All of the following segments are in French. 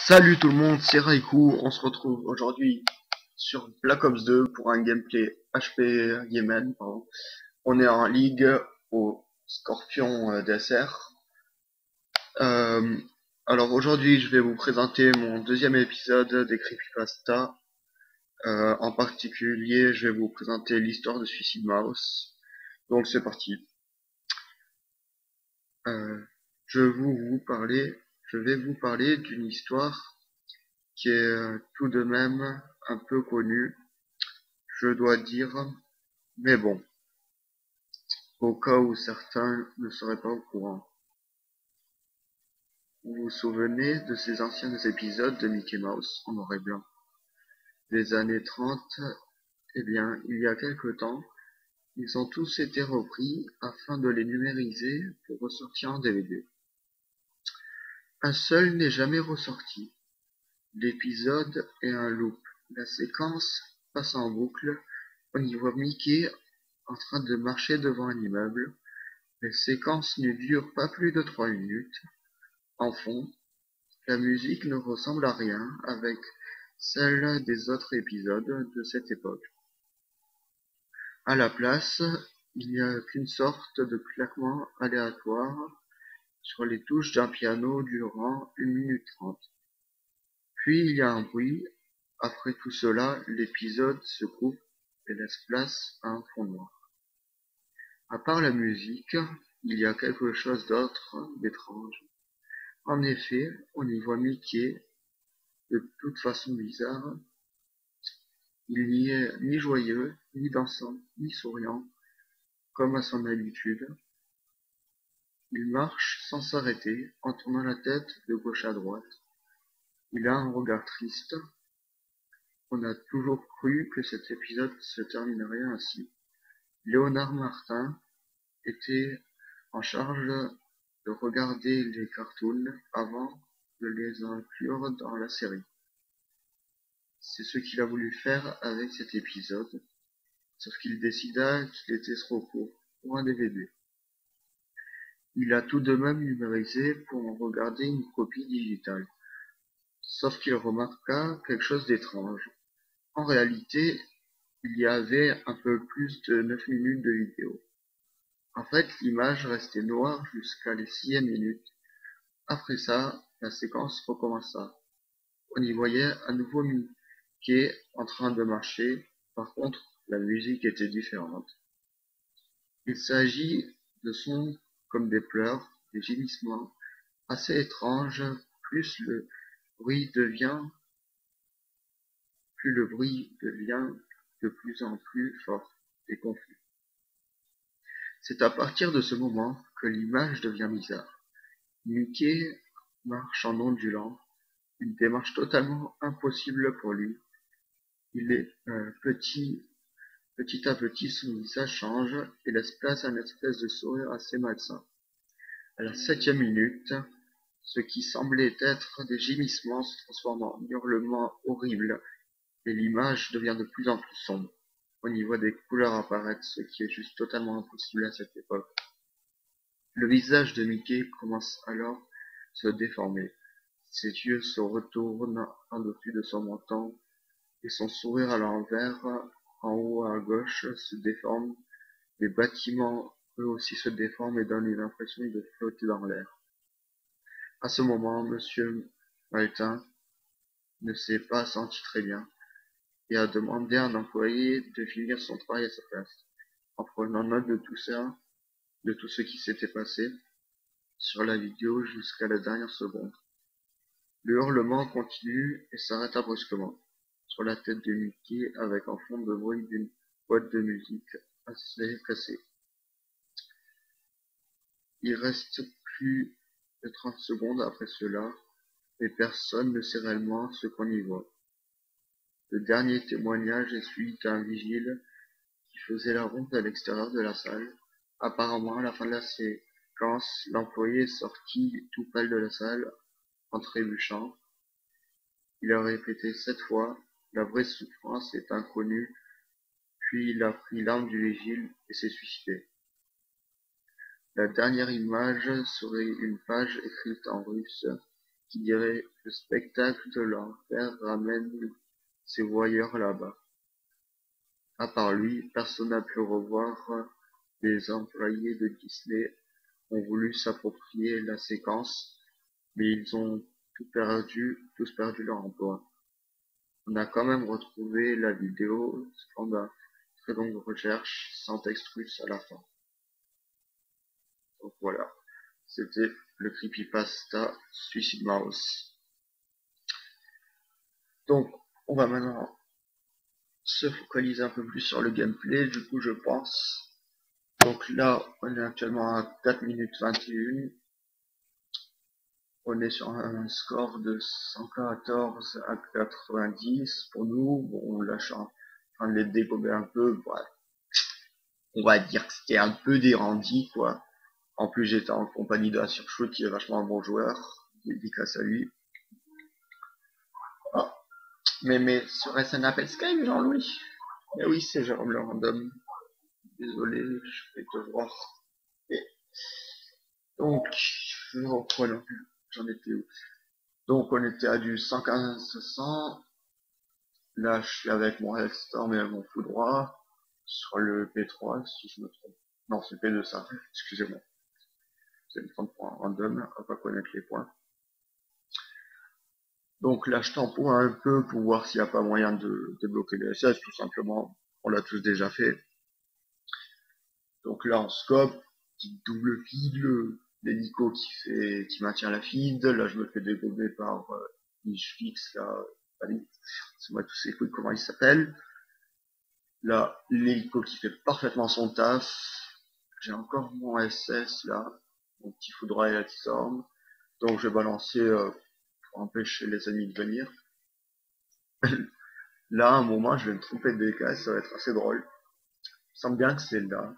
Salut tout le monde, c'est Raikou. On se retrouve aujourd'hui sur Black Ops 2 pour un gameplay HP Yemen. Pardon. On est en ligue au Scorpion DSR. Euh, alors aujourd'hui, je vais vous présenter mon deuxième épisode des Creepypasta. En particulier, je vais vous présenter l'histoire de Suicide Mouse. Donc c'est parti. Euh, je vais vous parler d'une histoire qui est tout de même un peu connue, je dois dire, mais bon, au cas où certains ne seraient pas au courant. Vous vous souvenez de ces anciens épisodes de Mickey Mouse en noir et blanc des années 30? Eh bien, il y a quelque temps, ils ont tous été repris afin de les numériser pour ressortir en DVD. Un seul n'est jamais ressorti. L'épisode est un loop. La séquence passe en boucle. On y voit Mickey en train de marcher devant un immeuble. Les séquences ne durent pas plus de 3 minutes. En fond, la musique ne ressemble à rien avec celle des autres épisodes de cette époque. À la place, il n'y a qu'une sorte de claquement aléatoire sur les touches d'un piano durant 1 minute 30. Puis il y a un bruit. Après tout cela, l'épisode se coupe et laisse place à un fond noir. À part la musique, il y a quelque chose d'autre d'étrange. En effet, on y voit Mickey de toute façon bizarre. Il n'y est ni joyeux, ni dansant, ni souriant, comme à son habitude. Il marche sans s'arrêter, en tournant la tête de gauche à droite. Il a un regard triste. On a toujours cru que cet épisode se terminerait ainsi. Léonard Martin était en charge de regarder les cartoons avant de les inclure dans la série. C'est ce qu'il a voulu faire avec cet épisode, sauf qu'il décida qu'il était trop court pour un DVD. Il a tout de même numérisé pour en regarder une copie digitale, sauf qu'il remarqua quelque chose d'étrange. En réalité, il y avait un peu plus de 9 minutes de vidéo. En fait, l'image restait noire jusqu'à la 6e minute. Après ça, la séquence recommença. On y voyait à nouveau Mickey en train de marcher. Par contre, la musique était différente. Il s'agit de sons comme des pleurs, des gémissements, assez étranges. Bruit devient, plus le bruit devient de plus en plus fort et confus. C'est à partir de ce moment que l'image devient bizarre. Mickey marche en ondulant, une démarche totalement impossible pour lui. Il est petit à petit, son visage change et laisse place à une espèce de sourire assez malsain. À la 7e minute, ce qui semblait être des gémissements se transforme en hurlements horribles et l'image devient de plus en plus sombre. On y voit des couleurs apparaître, ce qui est juste totalement impossible à cette époque. Le visage de Mickey commence alors à se déformer. Ses yeux se retournent en-dessus de son menton et son sourire à l'envers, en haut à gauche, se déforme. Les bâtiments eux aussi se déforment et donnent une impression de flotter dans l'air. À ce moment, Monsieur Maltin ne s'est pas senti très bien et a demandé à un employé de finir son travail à sa place. En prenant note de tout ça, de tout ce qui s'était passé sur la vidéo jusqu'à la dernière seconde. Le hurlement continue et s'arrêta brusquement sur la tête de Mickey avec en fond le bruit d'une boîte de musique assez cassée. Il reste plus de 30 secondes après cela, et personne ne sait réellement ce qu'on y voit. Le dernier témoignage est celui d'un vigile qui faisait la ronde à l'extérieur de la salle. Apparemment, à la fin de la séquence, l'employé est sorti tout pâle de la salle en trébuchant. Il a répété 7 fois. La vraie souffrance est inconnue. Puis il a pris l'arme du vigile et s'est suicidé. La dernière image serait une page écrite en russe qui dirait le spectacle de l'enfer ramène ses voyeurs là-bas. À part lui, personne n'a pu revoir. Les employés de Disney ont voulu s'approprier la séquence, mais ils ont tous perdu leur emploi. On a quand même retrouvé la vidéo pendant une très longue recherche sans texte russe à la fin. Donc voilà, c'était le creepypasta Suicide Mouse. Donc on va maintenant se focaliser un peu plus sur le gameplay, du coup je pense. Donc là on est actuellement à 4 minutes 21. On est sur un score de 114 à 90 pour nous. Bon, là, je suis en train de les dégober un peu. Ouais. On va dire que c'était un peu dérendi, quoi. En plus, j'étais en compagnie de la Surshoot, qui est vachement un bon joueur. Dédicace à lui. Oh. Mais sur SN Appel Skype, Jean-Louis. Mais oui, c'est Jérôme le random. Désolé, je vais te voir. Et donc, je reprends. J'en étais où? Donc, on était à du 115-100. Là, je suis avec mon Hellstorm et mon Foudroie sur le P3, si je me trompe. Non, c'est P2 ça, excusez-moi. C'est une 30 points random, on va pas connaître les points. Donc là, je tamponne un peu pour voir s'il n'y a pas moyen de débloquer les SS, tout simplement. On l'a tous déjà fait. Donc là, en scope, petite double feed, l'hélico qui maintient la feed. Là, je me fais dégober par Fix, là, c'est moi tous ces coups, comment il s'appelle. Là, l'hélico qui fait parfaitement son taf. J'ai encore mon SS là, mon petit Foudroie et la Storm. Donc je vais balancer pour empêcher les ennemis de venir. Là, à un moment, je vais me tromper de DK, ça va être assez drôle. Il semble bien que c'est là.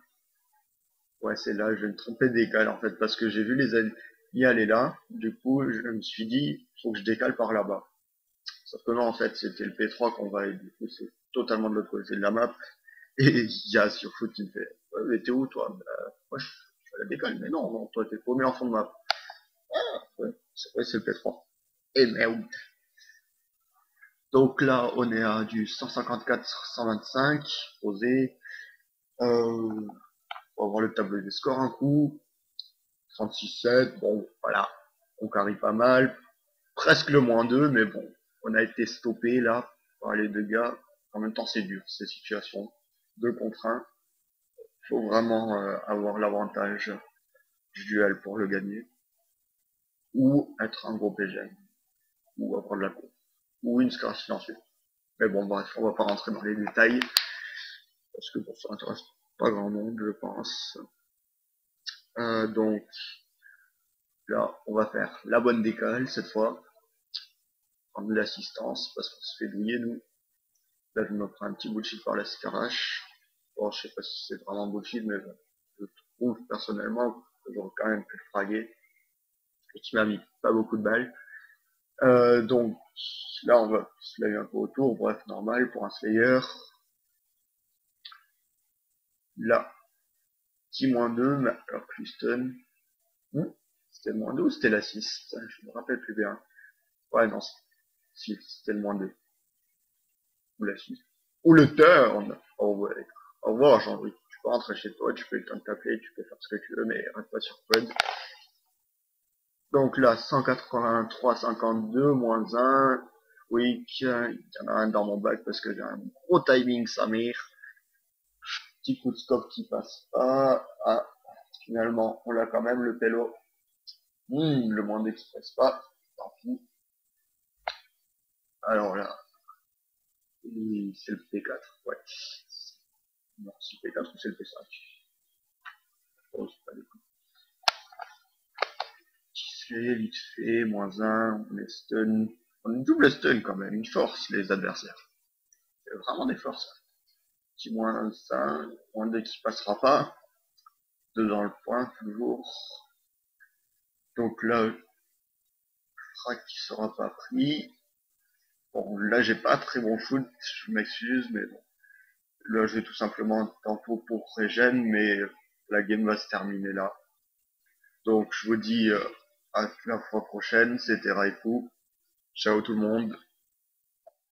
Ouais, c'est là, je vais me tromper de décale en fait, parce que j'ai vu les ennemis aller là. Du coup, je me suis dit, faut que je décale par là-bas. Sauf que non, en fait, c'était le P3 qu'on va, et du coup, c'est totalement de l'autre côté de la map. Et il y a Surfoot qui me fait, ouais, mais t'es où toi? Moi, je fais la décolle, mais non, non, toi, t'es paumé en fond de map. Ouais, c'est vrai, c'est le P3. Et merde. Donc là, on est à du 154-125, posé. On va voir le tableau des scores un coup. 36-7, bon, voilà. On carie pas mal. Presque le -2, mais bon. On a été stoppé là par les deux gars. En même temps, c'est dur, ces situations. 2 contre 1. Faut vraiment avoir l'avantage du duel pour le gagner. Ou être un gros PGM. Ou avoir de la cour. Ou une score silencieuse. Mais bon, bref, on va pas rentrer dans les détails. Parce que bon, ça intéresse pas grand monde, je pense. Donc, là, on va faire la bonne décale, cette fois. Prendre de l'assistance, parce qu'on se fait douiller, nous. Là, je me prends un petit bullshit par la scarache. Bon, je sais pas si c'est vraiment bullshit, mais je trouve, personnellement, que j'aurais quand même pu le fraguer. Et qui m'a mis pas beaucoup de balles. Donc, là, on va se laver un peu autour. Bref, normal pour un Slayer. Là, petit -2, mais alors que Houston, c'était le -2 ou c'était l'assist? Je me rappelle plus bien. Ouais, non, si, c'était le -2. Ou l'assist. Ou le turn! Oh ouais. Au revoir, Jean-Louis. Tu peux rentrer chez toi, tu peux le temps de t'appeler, tu peux faire ce que tu veux, mais reste pas sur Pod. Donc là, 183-52, -1. Oui, il y en a un dans mon bac parce que j'ai un gros timing, Samir. Petit coup de scope qui passe pas. Ah, finalement, on l'a quand même, le pélo. Le moins qui passe pas. Tant pis. Alors là, c'est le P4, ouais. Non, c'est le P4 ou c'est le P5. Oh, c'est pas des coups. Fait, vite fait, -1, on est stun. On est double stun quand même, une force les adversaires. C'est vraiment des forces. Petit -5, -2 qui passera pas. 2 dans le point, toujours. Donc là, frac qui sera pas pris. Bon, là j'ai pas très bon foot, je m'excuse, mais bon. Là je vais tout simplement tempo pour régène, mais la game va se terminer là. Donc je vous dis À la fois prochaine, c'était Raikou. Ciao tout le monde.